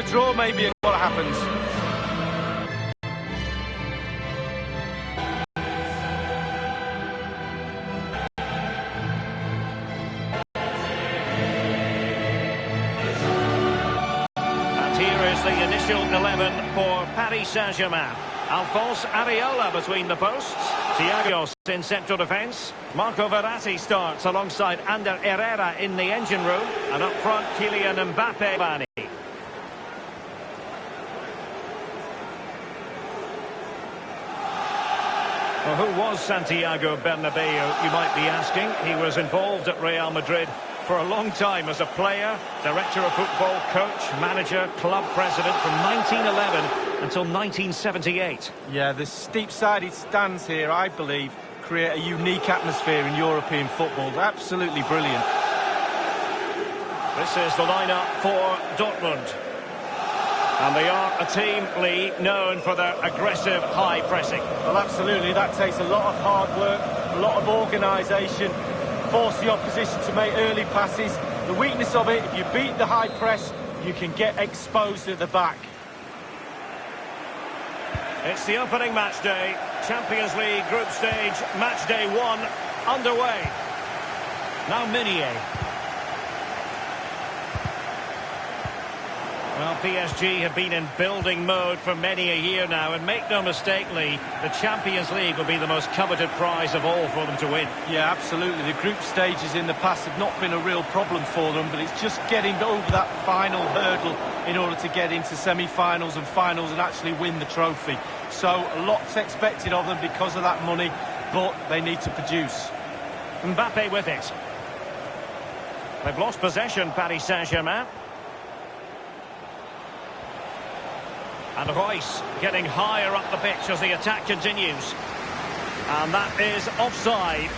draw maybe and what happens. And here is the initial 11 for Paris Saint-Germain. Alphonse Areola between the posts. Thiago in central defence. Marco Verratti starts alongside Ander Herrera in the engine room. And up front, Kylian Mbappe. Well, who was Santiago Bernabeu, you might be asking? He was involved at Real Madrid for a long time as a player, director of football, coach, manager, club president from 1911 until 1978. Yeah, the steep-sided stands here, I believe, create a unique atmosphere in European football. Absolutely brilliant. This is the lineup for Dortmund. And they are a team, Lee, known for their aggressive high pressing. Well, absolutely. That takes a lot of hard work, a lot of organisation, force the opposition to make early passes. The weakness of it, if you beat the high press, you can get exposed at the back. It's the opening match day. Champions League group stage, match day 1, underway. Now Meunier. Well, PSG have been in building mode for many a year now, and make no mistake, Lee, the Champions League will be the most coveted prize of all for them to win. Yeah, absolutely. The group stages in the past have not been a real problem for them, but it's just getting over that final hurdle in order to get into semi-finals and finals and actually win the trophy. So, a lot's expected of them because of that money, but they need to produce. Mbappe with it. They've lost possession, Paris Saint-Germain. And Royce getting higher up the pitch as the attack continues. And that is offside.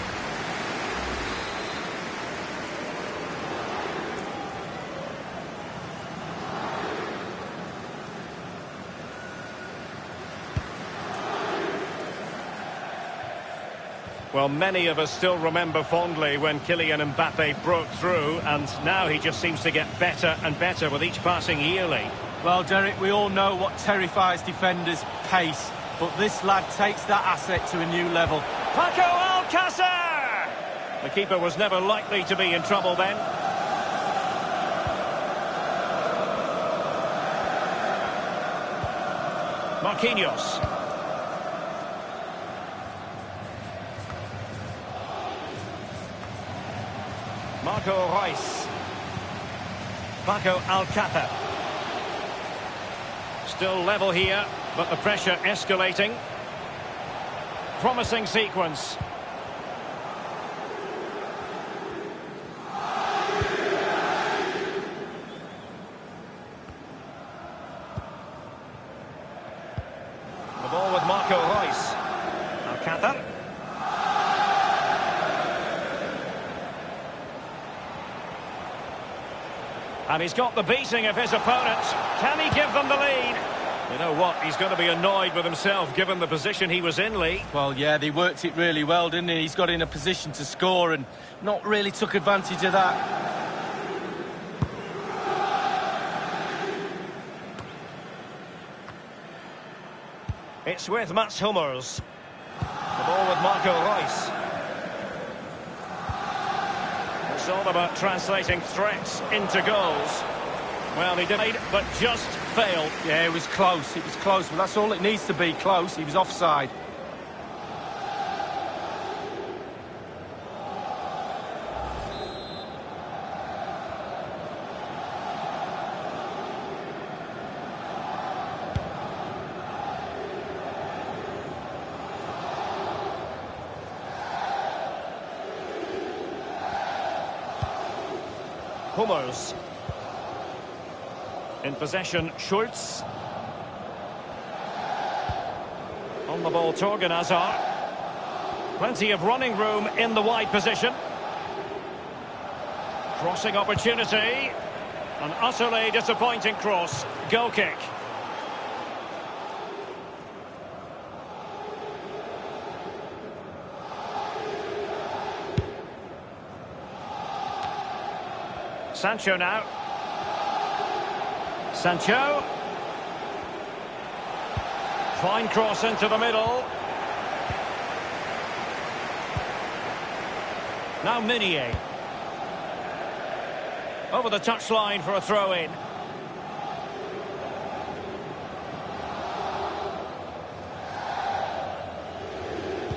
Well, many of us still remember fondly when Kylian Mbappe broke through, and now he just seems to get better and better with each passing year, Lee. Well, Derek, we all know what terrifies defenders, pace. But this lad takes that asset to a new level. Paco Alcácer! The keeper was never likely to be in trouble then. Marquinhos. Marco Reus. Paco Alcácer. Still level here, but the pressure escalating. Promising sequence. The ball with Marco Reus. Alcácer. And he's got the beating of his opponent. Can he give them the lead? You know what? He's going to be annoyed with himself, given the position he was in, Lee. Well, yeah, they worked it really well, didn't he? He's got in a position to score and not really took advantage of that. It's with Mats Hummels. The ball with Marco Reus. It's all about translating threats into goals. Well, he did, but just failed. Yeah, it was close. It was close, but that's all it needs to be, close. He was offside. Hummels. In possession, Schultz. On the ball, Torgan Hazard. Plenty of running room in the wide position. Crossing opportunity. An utterly disappointing cross. Goal kick. Sancho now. Sancho. Fine cross into the middle. Now Minier. Over the touchline for a throw-in.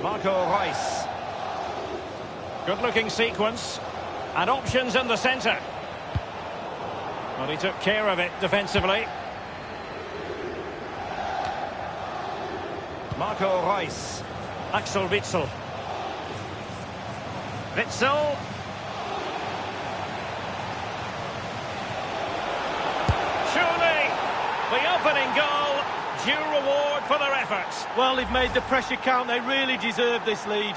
Marco Reus. Good-looking sequence. And options in the centre. Well, he took care of it defensively. Marco Reus. Axel Witsel. Witsel. Surely, the opening goal, due reward for their efforts. Well, they've made the pressure count. They really deserve this lead.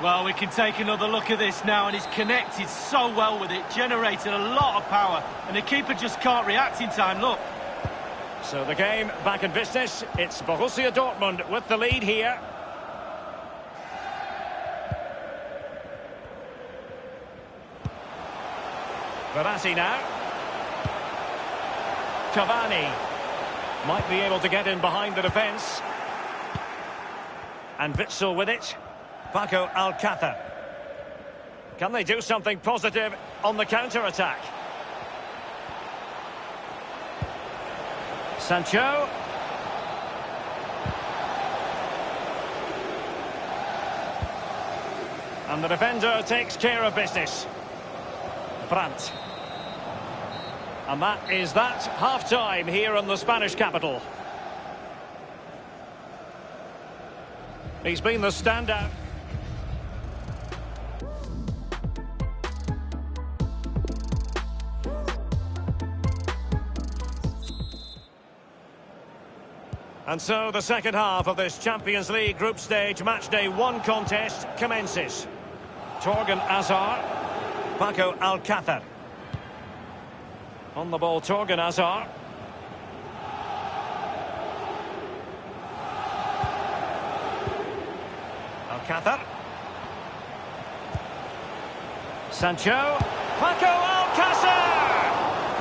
Well, we can take another look at this now, and he's connected so well with it, generated a lot of power, and the keeper just can't react in time, look. So the game back in business. It's Borussia Dortmund with the lead here. Verratti now. Cavani might be able to get in behind the defence. And Witsel with it. Paco Alcácer. Can they do something positive on the counter-attack? Sancho. And the defender takes care of business. Brandt. And that is that. Half-time here in the Spanish capital. He's been the standout. And so the second half of this Champions League group stage matchday 1 contest commences. Torgan Hazard, Paco Alcácer. On the ball, Torgan Hazard. Alcácer. Sancho. Paco Alcácer!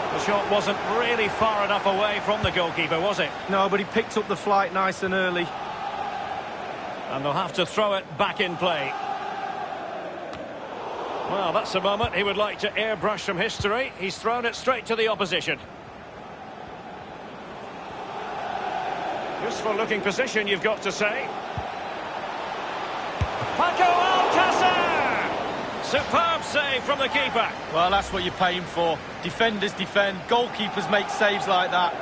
The shot wasn't really far enough away from the goalkeeper, was it? No, but he picked up the flight nice and early. And they'll have to throw it back in play. Well, that's a moment he would like to airbrush from history. He's thrown it straight to the opposition. Useful looking position, you've got to say. Paco Alcácer! Superb save from the keeper. Well, that's what you're paying for. Defenders defend, goalkeepers make saves like that.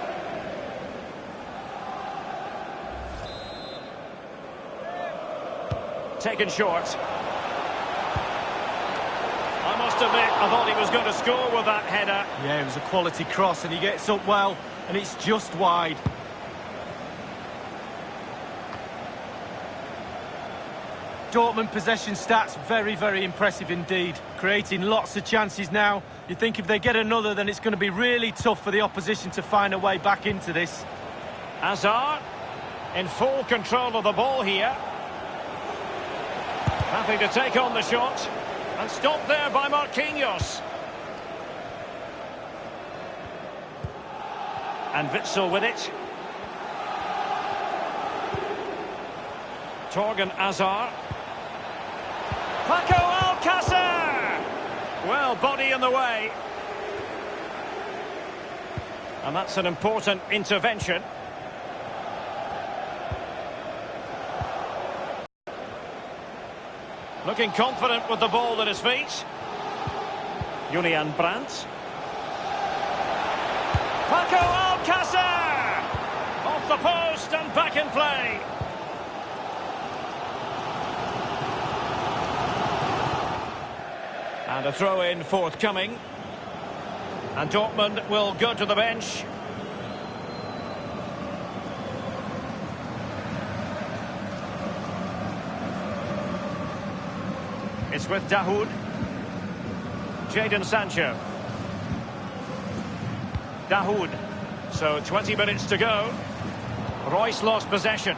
Taken short. I must admit, I thought he was going to score with that header. Yeah, it was a quality cross, and he gets up well, and it's just wide. Dortmund possession stats, very, very impressive indeed. Creating lots of chances now. You think if they get another, then it's going to be really tough for the opposition to find a way back into this. Hazard in full control of the ball here. Happy to take on the shot. And stopped there by Marquinhos. And Witsel with it. Torgan Hazard. Paco Alcácer! Well, body in the way. And that's an important intervention. Looking confident with the ball at his feet. Julian Brandt. Paco Alcácer! Off the post and back in play. And a throw-in forthcoming. And Dortmund will go to the bench. It's with Dahoud. Jadon Sancho. Dahoud. So 20 minutes to go. Reus lost possession.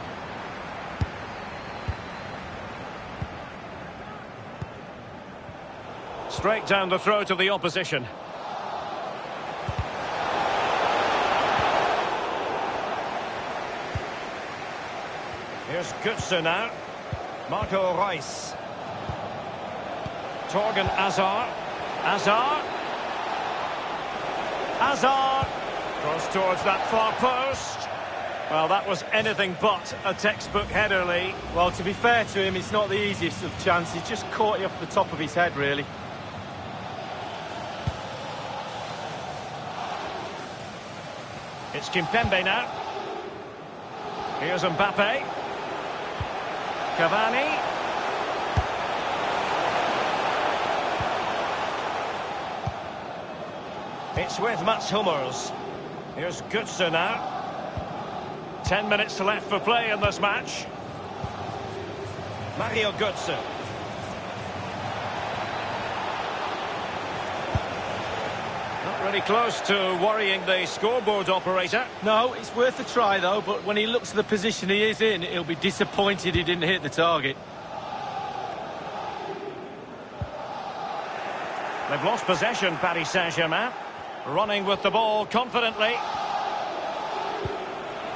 Straight down the throat of the opposition. Here's Götze now. Marco Reus. Torgan Hazard. Hazard. Hazard. Cross towards that far post. Well, that was anything but a textbook header, Lee. Well, to be fair to him, it's not the easiest of chances. Just caught you off the top of his head, really. It's Kimpembe now. Here's Mbappe. Cavani. It's with Mats Hummels. Here's Götze now. 10 minutes left for play in this match. Mario Götze. Not really close to worrying the scoreboard operator. No, it's worth a try, though, but when he looks at the position he is in, he'll be disappointed he didn't hit the target. They've lost possession, Paris Saint-Germain. Running with the ball confidently.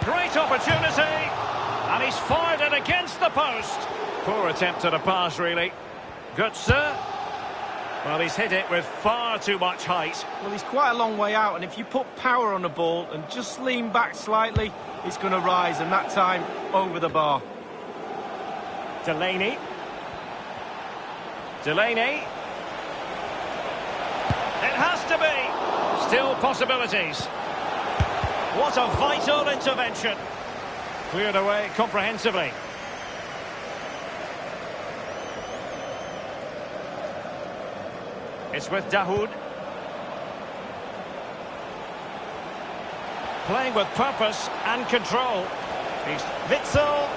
Great opportunity. And he's fired it against the post. Poor attempt at a pass, really. Götze. Well, he's hit it with far too much height. Well, he's quite a long way out, and if you put power on the ball and just lean back slightly, it's going to rise, and that time over the bar. Delaney. Delaney. It has to be. Still possibilities. What a vital intervention. Cleared away comprehensively. It's with Dahoud. Playing with purpose and control. He's Witsel.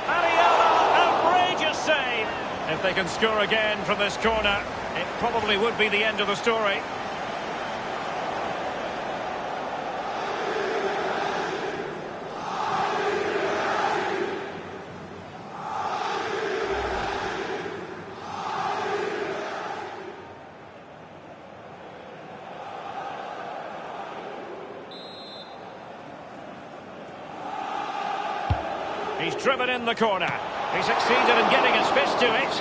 Ariella, outrageous save. If they can score again from this corner, it probably would be the end of the story. He's driven in the corner. He succeeded in getting his fist to it.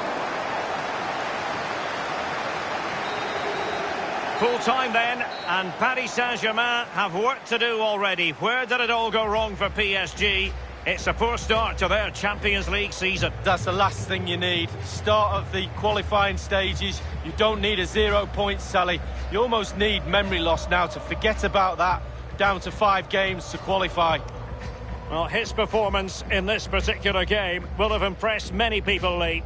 Full time then, and Paris Saint-Germain have work to do already. Where did it all go wrong for PSG? It's a poor start to their Champions League season. That's the last thing you need. Start of the qualifying stages. You don't need a 0 points tally. You almost need memory loss now to forget about that. Down to 5 games to qualify. Well, his performance in this particular game will have impressed many people, Lee.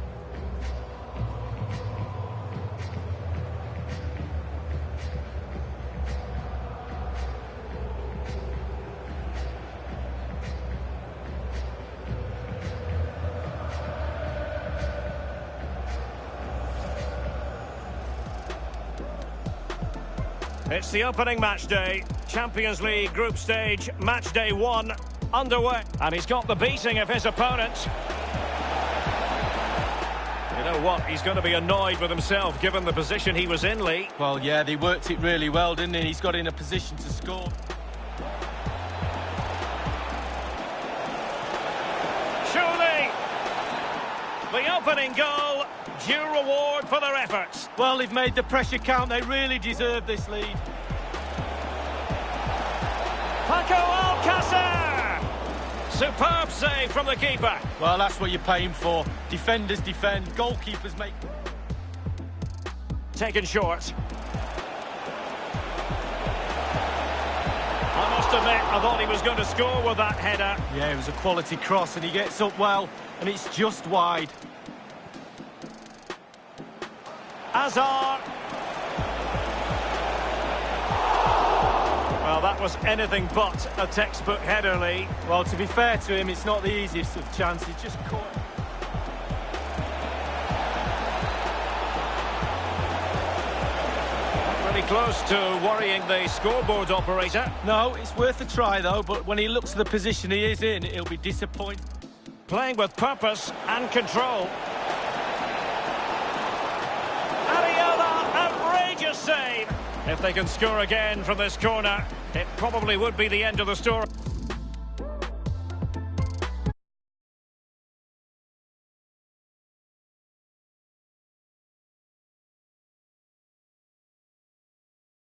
It's the opening match day. Champions League group stage, match day 1. Underway, and he's got the beating of his opponent. You know what, he's going to be annoyed with himself given the position he was in, Lee. Well, yeah, they worked it really well, didn't he? He's got in a position to score. Surely, the opening goal, due reward for their efforts. Well, they've made the pressure count. They really deserve this lead. Paco Alcácer! Superb save from the keeper. Well, that's what you're paying for. Defenders defend, goalkeepers make... Taken short. I must admit, I thought he was going to score with that header. Yeah, it was a quality cross, and he gets up well, and it's just wide. Hazard. Well, that was anything but a textbook header, Lee. Well, to be fair to him, it's not the easiest of chances. Just caught. Not really close to worrying the scoreboard operator. No, it's worth a try, though, but when he looks at the position he is in, he'll be disappointed. Playing with purpose and control. Ariella, outrageous save. If they can score again from this corner, it probably would be the end of the story.